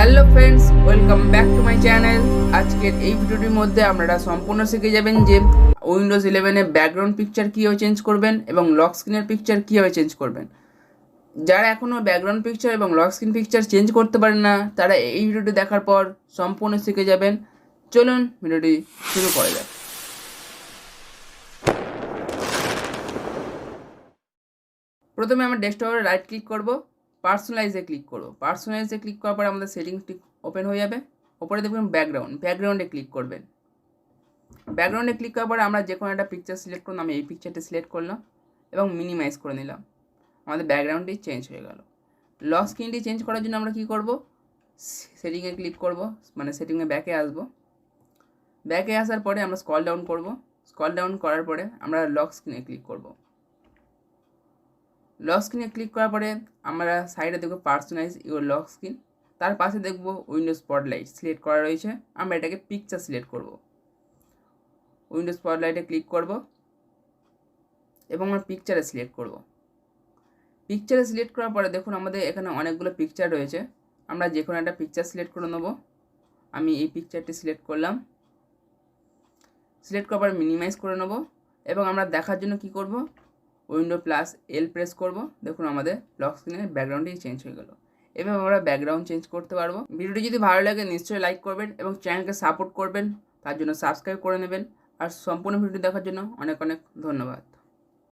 Hello friends, welcome back to my channel. আজকের এই ভিডিওটির মধ্যে আপনারা সম্পূর্ণ শিখে যাবেন যে উইন্ডোজ 11-এ ব্যাকগ্রাউন্ড পিকচার কীভাবে চেঞ্জ করবেন এবং লক স্ক্রিনের পিকচার কীভাবে চেঞ্জ করবেন। যারা এখনও ব্যাকগ্রাউন্ড পিকচার এবং লক স্ক্রিন পিকচার চেঞ্জ করতে পারেন না, তারা এই ভিডিওটি দেখার পর সম্পূর্ণ শিখে যাবেন। চলুন ভিডিওটি শুরু করা যাক। প্রথমে আমরা ডেস্কটপে রাইট ক্লিক করব, পার্সোনালাইজে ক্লিক করব। পার্সোনালাইজে ক্লিক করার পর আমাদের সেটিংসটি ওপেন হয়ে যাবে। ওপরে দেখবেন ব্যাকগ্রাউন্ডে ক্লিক করবেন। ব্যাকগ্রাউন্ডে ক্লিক করার পরে আমরা যে কোনো একটা পিকচার সিলেক্ট করলাম। আমি এই পিকচারটি সিলেক্ট করলাম এবং মিনিমাইজ করে নিলাম। আমাদের ব্যাকগ্রাউন্ডটি চেঞ্জ হয়ে গেল। লক স্ক্রিনটি চেঞ্জ করার জন্য আমরা কী করব, সেটিংয়ে ক্লিক করব, মানে সেটিংয়ে ব্যাকে আসব। ব্যাকে আসার পরে আমরা স্ক্রল ডাউন করব। স্ক্রল ডাউন করার পরে আমরা লক স্ক্রিনে ক্লিক করব। লক স্ক্রিনে ক্লিক করার পরে আমরা সাইডে দেখব পার্সোনালাইজ ইউর লক স্ক্রিন। তার পাশে দেখব উইন্ডোজ স্পটলাইট সিলেক্ট করা রয়েছে। আমরা এটাকে পিকচার সিলেক্ট করব। উইন্ডোজ স্পটলাইটে ক্লিক করব এবং আমরা পিকচারে সিলেক্ট করব। পিকচারে সিলেক্ট করার পরে দেখুন আমাদের এখানে অনেকগুলো পিকচার রয়েছে। আমরা যে কোনো একটা পিকচার সিলেক্ট করে নেব। আমি এই পিকচারটি সিলেক্ট করলাম। সিলেক্ট করার পরে মিনিমাইজ করে নেব এবং আমরা দেখার জন্য কি করব, উইন্ডো+L প্রেস করব। দেখুন আমাদের লক স্ক্রিনের ব্যাকগ্রাউন্ডটি চেঞ্জ হয়ে গেল। এভাবে আমরা ব্যাকগ্রাউন্ড চেঞ্জ করতে পারবো। ভিডিওটি যদি ভালো লাগে নিশ্চয়ই লাইক করবেন এবং চ্যানেলকে সাপোর্ট করবেন। তার জন্য সাবস্ক্রাইব করে নেবেন। আর সম্পূর্ণ ভিডিও দেখার জন্য অনেক অনেক ধন্যবাদ।